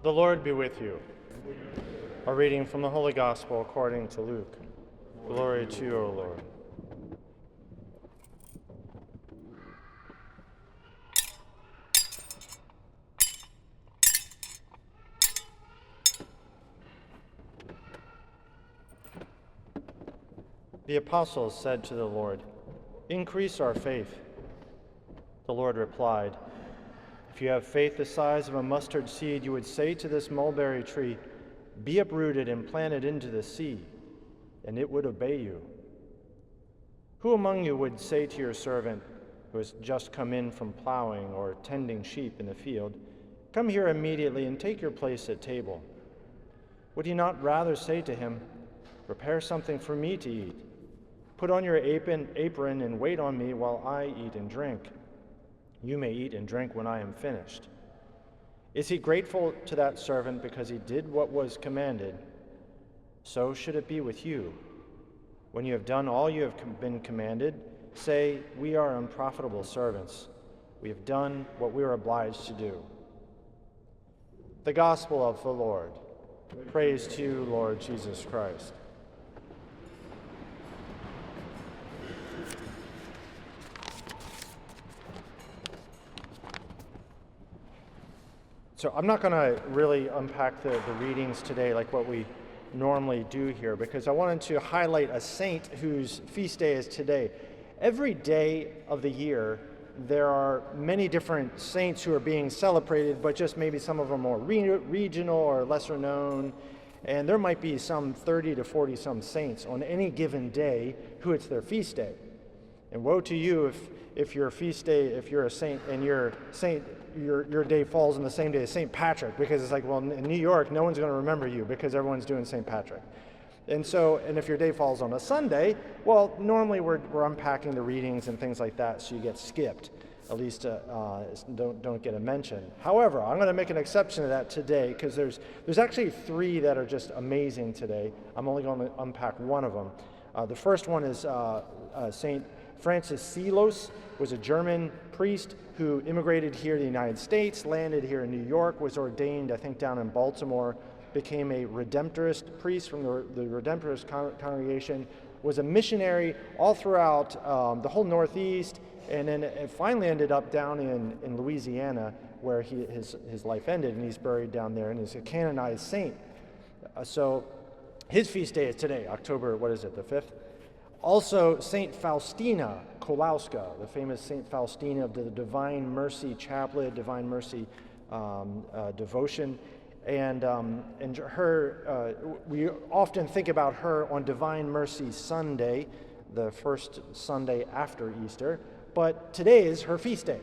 The Lord be with you. A reading from the Holy Gospel according to Luke. Glory to you, O Lord. The apostles said to the Lord, "Increase our faith." The Lord replied, "If you have faith the size of a mustard seed, you would say to this mulberry tree, 'Be uprooted and planted into the sea,' and it would obey you. Who among you would say to your servant who has just come in from plowing or tending sheep in the field, 'Come here immediately and take your place at table'? Would he not rather say to him, 'Prepare something for me to eat. Put on your apron and wait on me while I eat and drink. You may eat and drink when I am finished'? Is he grateful to that servant because he did what was commanded? So should it be with you. When you have done all you have been commanded, say, 'We are unprofitable servants. We have done what we are obliged to do.'" The Gospel of the Lord. Praise to you, Lord Jesus Christ. So I'm not going to really unpack the readings today like what we normally do here, because I wanted to highlight a saint whose feast day is today. Every day of the year, there are many different saints who are being celebrated, but just maybe some of them more regional or lesser known. And there might be some 30 to 40 some saints on any given day who it's their feast day. And woe to you if your feast day, if you're a saint and your day falls on the same day as St. Patrick, because it's like, well, in New York, no one's going to remember you because everyone's doing St. Patrick. And if your day falls on a Sunday, well, normally we're unpacking the readings and things like that, so you get skipped, at least don't get a mention. However, I'm going to make an exception to that today, because there's actually three that are just amazing today. I'm only going to unpack one of them. The first one is St. Francis Selos, was a German priest who immigrated here to the United States, landed here in New York, was ordained, I think, down in Baltimore, became a Redemptorist priest from the Redemptorist congregation, was a missionary all throughout the whole Northeast, and then it finally ended up down in Louisiana, where his life ended, and he's buried down there, and he's a canonized saint. So his feast day is today, October, the 5th? Also, St. Faustina Kowalska, the famous St. Faustina of the Divine Mercy Chaplet, Divine Mercy devotion. And her, we often think about her on Divine Mercy Sunday, the first Sunday after Easter, but today is her feast day.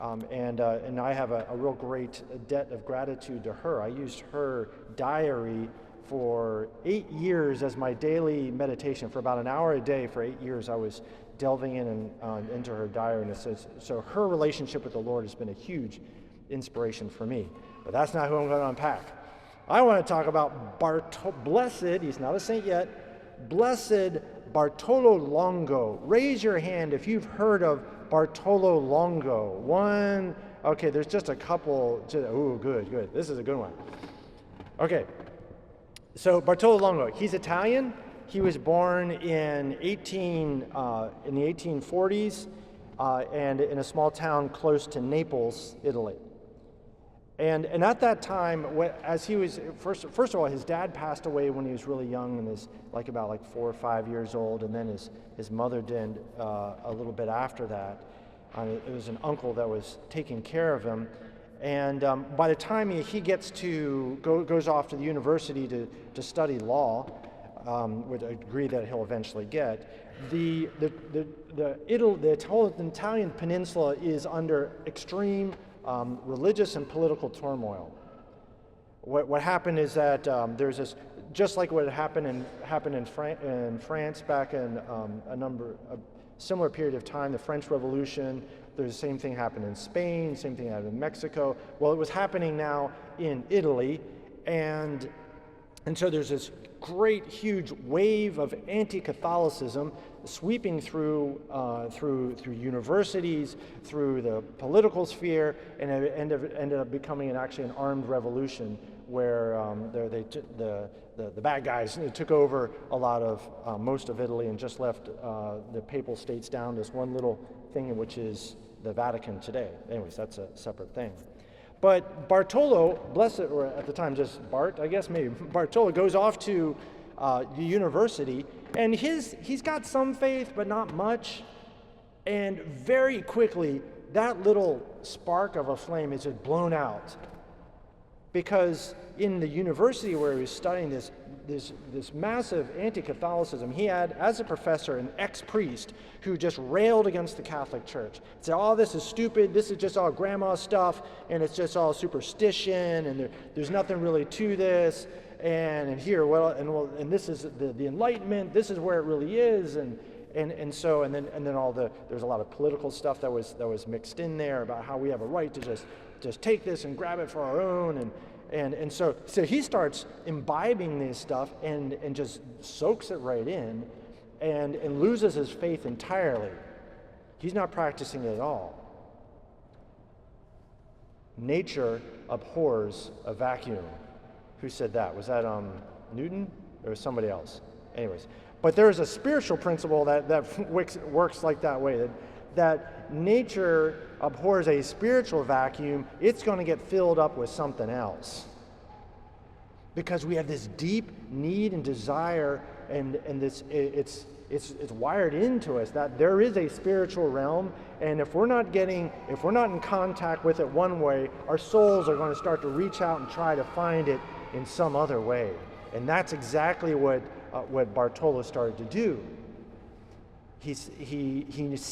And I have a real great debt of gratitude to her. I used her diary for 8 years as my daily meditation. For about an hour a day for 8 years, I was delving in and into her diary. And it says, so her relationship with the Lord has been a huge inspiration for me. But that's not who I'm going to unpack. I want to talk about blessed, he's not a saint yet, blessed Bartolo Longo. Raise your hand if you've heard of Bartolo Longo. One, okay, there's just a couple. Ooh, good. This is a good one. Okay. So Bartolo Longo, he's Italian. He was born in the 1840s and in a small town close to Naples, Italy. And at that time, as he was first of all, his dad passed away when he was really young, and was about 4 or 5 years old, and then his mother did a little bit after that. It was an uncle that was taking care of him. And by the time he goes off to the university to study law, with a degree that he'll eventually get, the Italian peninsula is under extreme religious and political turmoil. What happened is that there's this, just like what happened in France back in a similar period of time, the French Revolution. There's the same thing happened in Spain, same thing happened in Mexico. Well, it was happening now in Italy, and so there's this great, huge wave of anti-Catholicism sweeping through universities, through the political sphere, and it ended up becoming actually an armed revolution where the bad guys took over a lot of most of Italy and just left the papal states down to this one little thing, which is the Vatican today. Anyways, that's a separate thing. But Bartolo, blessed, or at the time just Bart, I guess maybe, Bartolo goes off to the university, and he's got some faith, but not much. And very quickly, that little spark of a flame is just blown out. Because in the university where he was studying this massive anti-Catholicism, he had, as a professor, an ex-priest who just railed against the Catholic Church. Said, "Oh, this is stupid, this is just all grandma stuff, and it's just all superstition, and there's nothing really to this, and here, and this is the Enlightenment, this is where it really is," and then there's a lot of political stuff that was mixed in there about how we have a right to just take this and grab it for our own, and so he starts imbibing this stuff and just soaks it right in and loses his faith entirely. He's not practicing it at all. Nature abhors a vacuum. Who said that? Was that Newton or somebody else? Anyways, but there is a spiritual principle that works like that way, that nature abhors a spiritual vacuum. It's going to get filled up with something else, because we have this deep need and desire, and this it's wired into us that there is a spiritual realm, and if we're not in contact with it one way, our souls are going to start to reach out and try to find it in some other way. And that's exactly what Bartolo started to do. He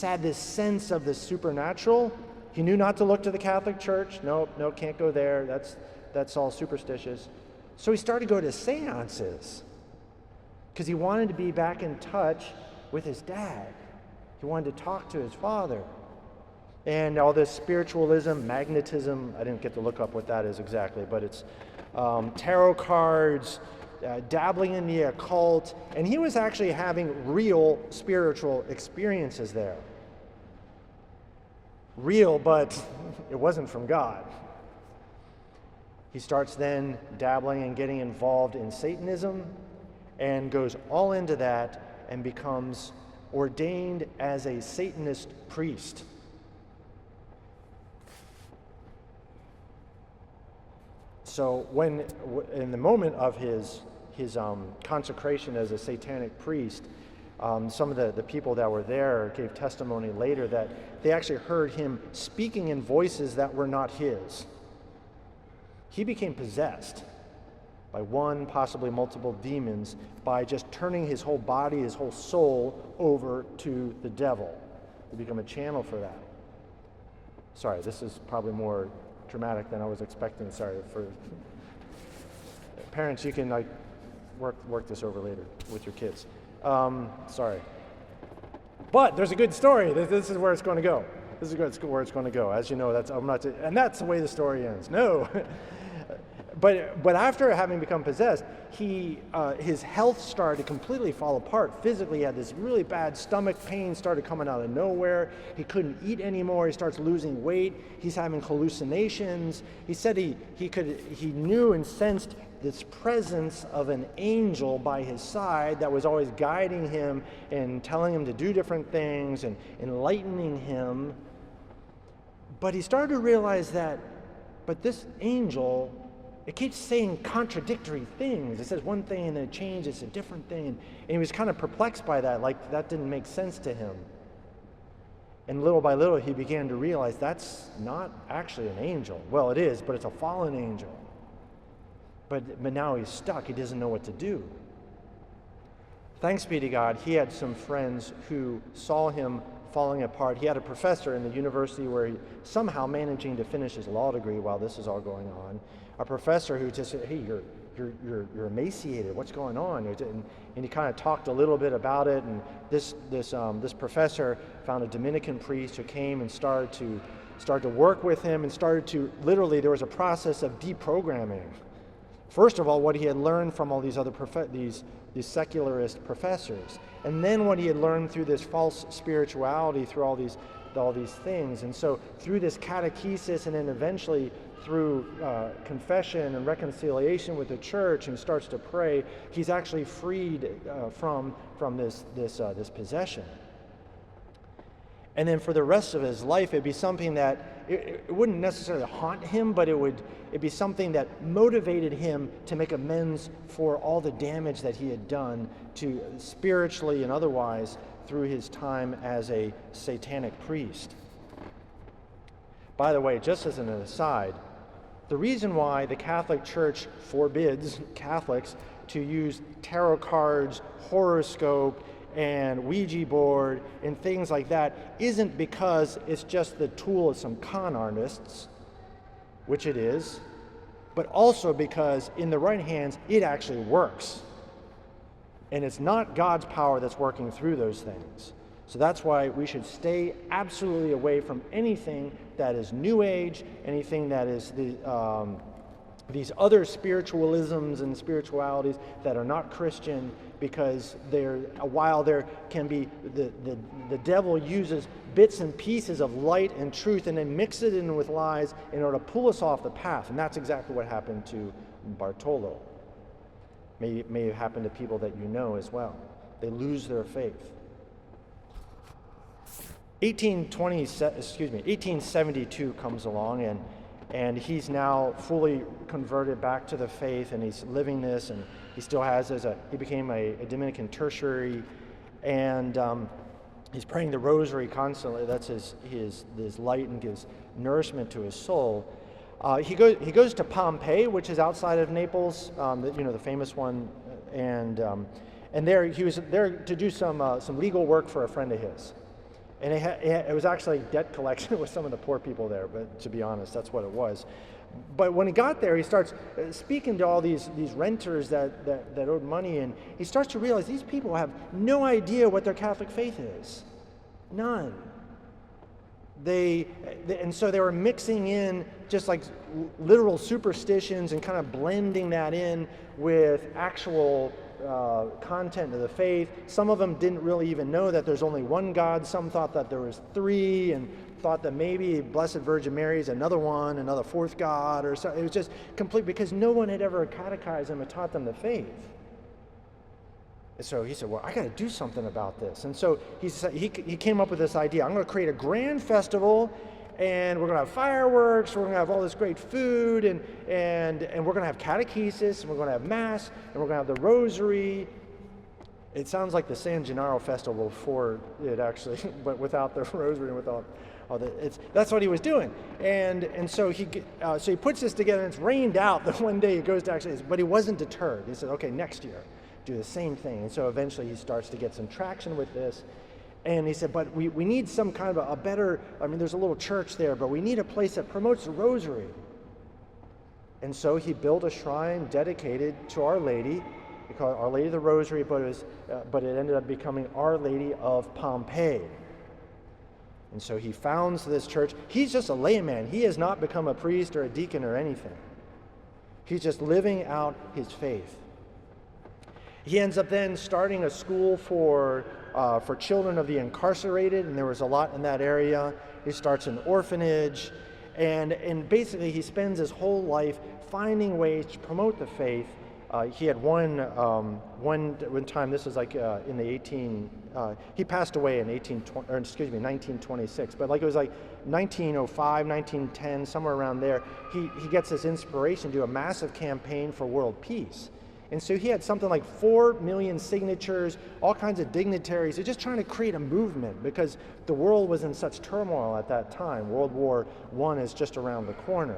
had this sense of the supernatural. He knew not to look to the Catholic Church. No, can't go there. That's all superstitious. So he started to go to seances because he wanted to be back in touch with his dad. He wanted to talk to his father. And all this spiritualism, magnetism, I didn't get to look up what that is exactly, but it's tarot cards, dabbling in the occult, and he was actually having real spiritual experiences there. Real, but it wasn't from God. He starts then dabbling and getting involved in Satanism and goes all into that and becomes ordained as a Satanist priest. So when, in the moment of his consecration as a Satanic priest, some of the people that were there gave testimony later that they actually heard him speaking in voices that were not his. He became possessed by one, possibly multiple demons, by just turning his whole body, his whole soul over to the devil. He became a channel for that. Sorry, this is probably more dramatic than I was expecting. Sorry. For parents, you can work this over later with your kids. Sorry. But there's a good story. This is where it's going to go. This is where it's going to go. As you know, that's the way the story ends. No. But after having become possessed, his health started to completely fall apart. Physically, he had this really bad stomach pain started coming out of nowhere. He couldn't eat anymore. He starts losing weight. He's having hallucinations. He said he knew and sensed this presence of an angel by his side that was always guiding him and telling him to do different things and enlightening him. But he started to realize but this angel, it keeps saying contradictory things. It says one thing and then it changes, it's a different thing. And he was kind of perplexed by that, like that didn't make sense to him. And little by little, he began to realize that's not actually an angel. Well, it is, but it's a fallen angel. But now he's stuck. He doesn't know what to do. Thanks be to God, he had some friends who saw him falling apart. He had a professor in the university where he somehow managing to finish his law degree while this is all going on. A professor who just said, "Hey, you're emaciated. What's going on?" And he kind of talked a little bit about it. And this professor found a Dominican priest who came and started to work with him and started to literally, there was a process of deprogramming First of all, what he had learned from all these other these secularist professors, and then what he had learned through this false spirituality, through all these things. And so through this catechesis, and then eventually through confession and reconciliation with the church, and starts to pray, he's actually freed from this possession. And then for the rest of his life, it'd be something that it wouldn't necessarily haunt him, but it'd be something that motivated him to make amends for all the damage that he had done to spiritually and otherwise through his time as a Satanic priest. By the way, just as an aside, the reason why the Catholic Church forbids Catholics to use tarot cards, horoscope, and Ouija board and things like that isn't because it's just the tool of some con artists, which it is, but also because in the right hands it actually works. And it's not God's power that's working through those things. So that's why we should stay absolutely away from anything that is New Age, anything that is these other spiritualisms and spiritualities that are not Christian, because while there can be, the devil uses bits and pieces of light and truth and then mix it in with lies in order to pull us off the path. And that's exactly what happened to Bartolo. May have happened to people that you know as well. They lose their faith. 1872 comes along, and he's now fully converted back to the faith, and he's living this, and he still has he became a Dominican tertiary, and he's praying the rosary constantly. That's his light and gives nourishment to his soul. He goes to Pompeii, which is outside of Naples, the famous one, and there he was there to do some legal work for a friend of his. And it was actually debt collection with some of the poor people there, but to be honest, that's what it was. But when he got there, he starts speaking to all these renters that owed money, and he starts to realize these people have no idea what their Catholic faith is. None. And so they were mixing in just like literal superstitions and kind of blending that in with actual content of the faith. Some of them didn't really even know that there's only one God. Some thought that there was three, and thought that maybe Blessed Virgin Mary is another fourth God, or so. It was just complete, because no one had ever catechized them and taught them the faith. And so he said, well, I got to do something about this. And so he came up with this idea. I'm going to create a grand festival, and we're going to have fireworks, we're going to have all this great food, and we're going to have catechesis, and we're going to have mass, and we're going to have the rosary. It sounds like the San Gennaro festival before it actually, but without the rosary and without all that's what he was doing. And so he puts this together, and it's rained out. The one day he goes to actually, but he wasn't deterred. He said, okay, next year, do the same thing. And so eventually he starts to get some traction with this. And he said, but we need some kind of a better, there's a little church there, but we need a place that promotes the rosary. And so he built a shrine dedicated to Our Lady. He called it Our Lady of the Rosary, but it ended up becoming Our Lady of Pompeii. And so he founds this church. He's just a layman. He has not become a priest or a deacon or anything. He's just living out his faith. He ends up then starting a school for children of the incarcerated, and there was a lot in that area. He starts an orphanage, and basically he spends his whole life finding ways to promote the faith. He had one time. This was like in the he passed away in 1926. But it was like 1905, 1910, somewhere around there. He gets this inspiration to do a massive campaign for world peace. And so he had something like 4 million signatures, all kinds of dignitaries. They're just trying to create a movement, because the world was in such turmoil at that time. World War I is just around the corner.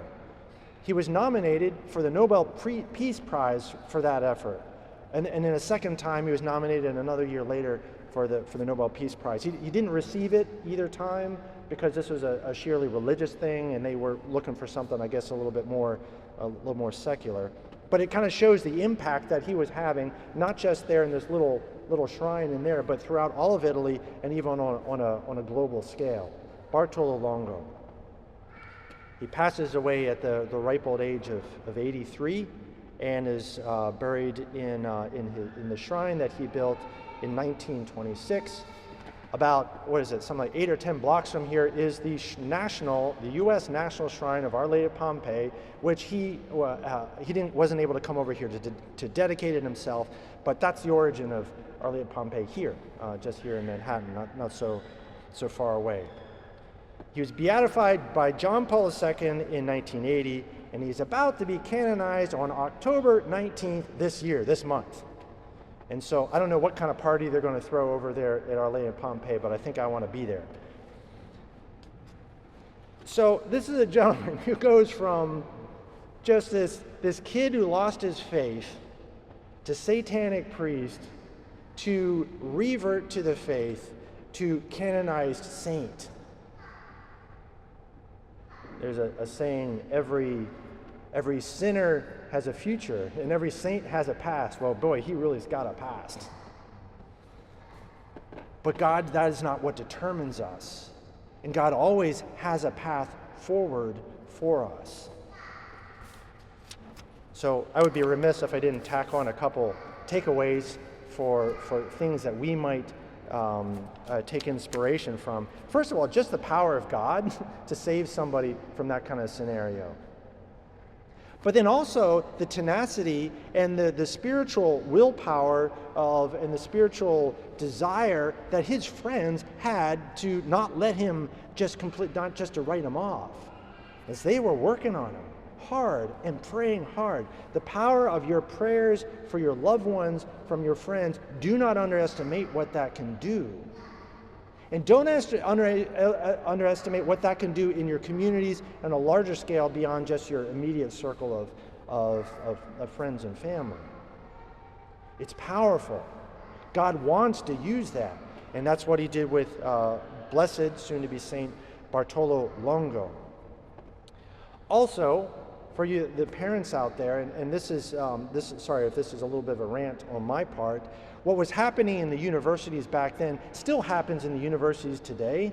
He was nominated for the Nobel Peace Prize for that effort. And in a second time, he was nominated another year later for the Nobel Peace Prize. He didn't receive it either time, because this was a sheerly religious thing, and they were looking for something, I guess, a little more secular. But it kind of shows the impact that he was having, not just there in this little shrine in there, but throughout all of Italy, and even on a global scale. Bartolo Longo. He passes away at the ripe old age of 83, and is buried in the shrine that he built in 1926. About, what is it, something like 8 or 10 blocks from here is the U.S. National Shrine of Our Lady of Pompeii, which he wasn't able to come over here to dedicate it himself, but that's the origin of Our Lady of Pompeii here, just here in Manhattan, not so far away. He was beatified by John Paul II in 1980, and he's about to be canonized on October 19th this month. And so I don't know what kind of party they're going to throw over there at Our Lady of Pompeii, but I think I want to be there. So this is a gentleman who goes from just this kid who lost his faith to Satanic Priest to revert to the faith to Canonized Saint. There's a saying, every sinner has a future and every saint has a past. Well, boy, he really's got a past. But God, that is not what determines us. And God always has a path forward for us. So I would be remiss if I didn't tack on a couple takeaways for things that we might take inspiration from. First of all, just the power of God to save somebody from that kind of scenario. But then also the tenacity and the spiritual willpower and the spiritual desire that his friends had to not let him not just to write him off, as they were working on him hard and praying hard. The power of your prayers for your loved ones from your friends, do not underestimate what that can do. And don't underestimate what that can do in your communities on a larger scale beyond just your immediate circle of friends and family. It's powerful. God wants to use that. And that's what he did with blessed, soon-to-be Saint Bartolo Longo. Also, for you, the parents out there, and sorry if this is a little bit of a rant on my part, what was happening in the universities back then still happens in the universities today.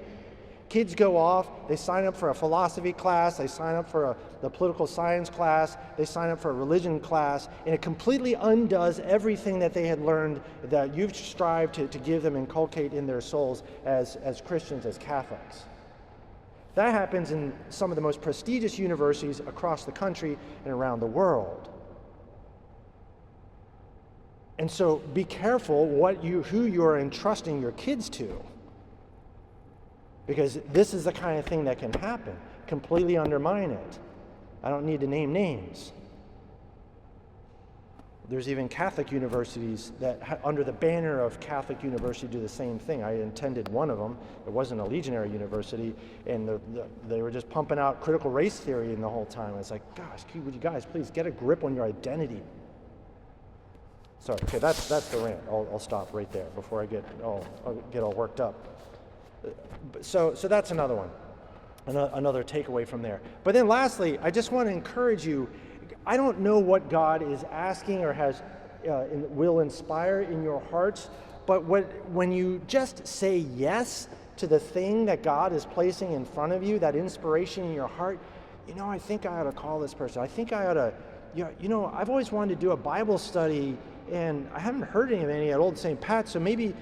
Kids go off, they sign up for a philosophy class, they sign up for the political science class, they sign up for a religion class, and it completely undoes everything that they had learned that you've strived to give them, inculcate in their souls as Christians, as Catholics. That happens in some of the most prestigious universities across the country and around the world. And so be careful who you are entrusting your kids to. Because this is the kind of thing that can happen. Completely undermine it. I don't need to name names. There's even Catholic universities that, under the banner of Catholic University, do the same thing. I attended one of them. It wasn't a legionary university, and they were just pumping out critical race theory the whole time. It's like, gosh, would you guys please get a grip on your identity? Sorry, okay, that's the rant. I'll stop right there before I get all worked up. So that's another one, another takeaway from there. But then lastly, I just want to encourage you. I don't know what God is asking or will inspire in your hearts, but when you just say yes to the thing that God is placing in front of you, that inspiration in your heart, I think I ought to call this person. I think I ought to, I've always wanted to do a Bible study, and I haven't heard any at Old St. Pat, so maybe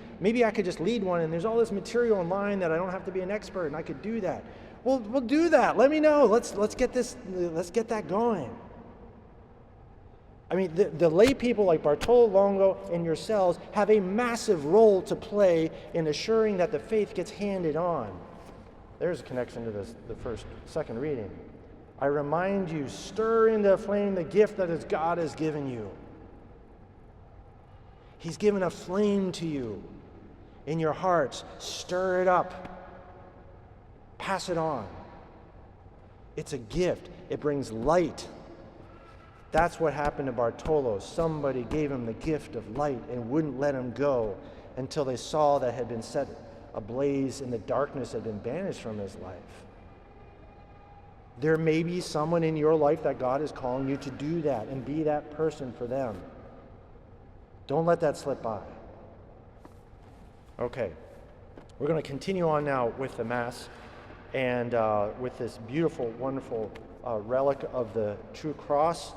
I could just lead one, and there's all this material online that I don't have to be an expert, and I could do that. Well, we'll do that. Let me know. Let's get that going. I mean, the lay people like Bartolo Longo and yourselves have a massive role to play in assuring that the faith gets handed on. There's a connection to the second reading. I remind you, stir into flame the gift that God has given you. He's given a flame to you in your hearts. Stir it up. Pass it on. It's a gift. It brings light. That's what happened to Bartolo. Somebody gave him the gift of light and wouldn't let him go until they saw that had been set ablaze and the darkness had been banished from his life. There may be someone in your life that God is calling you to do that and be that person for them. Don't let that slip by. Okay, we're going to continue on now with the Mass and with this beautiful, wonderful relic of the true cross.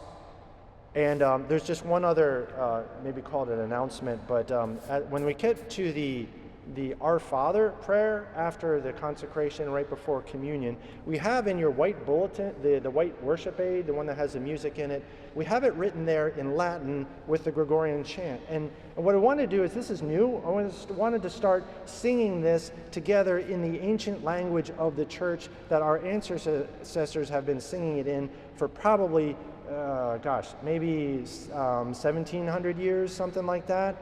And there's just one other, maybe called an announcement, but when we get to the Our Father prayer after the consecration, right before communion, we have in your white bulletin, the white worship aid, the one that has the music in it, we have it written there in Latin with the Gregorian chant. And what I want to do is, this is new, I wanted to start singing this together in the ancient language of the church that our ancestors have been singing it in for probably maybe 1700 years, something like that.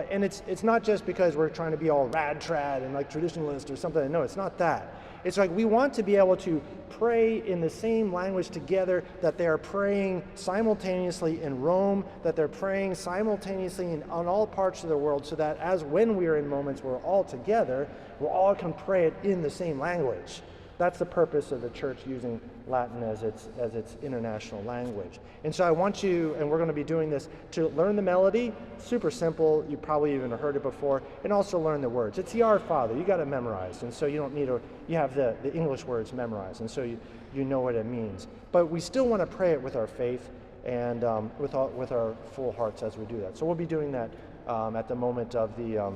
And it's not just because we're trying to be all rad trad and like traditionalist or something. No, it's not that. It's like we want to be able to pray in the same language together, that they are praying simultaneously in Rome, that they're praying simultaneously on all parts of the world, so that when we are in moments we're all together, we all can pray it in the same language. That's the purpose of the church using Latin as its international language. And so I want you, and we're going to be doing this, to learn the melody. Super simple. You probably even heard it before. And also learn the words. It's the Our Father. You got it memorized. And so you don't need you have the English words memorized. And so you know what it means. But we still want to pray it with our faith and with our full hearts as we do that. So we'll be doing that at the moment of the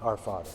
Our Father.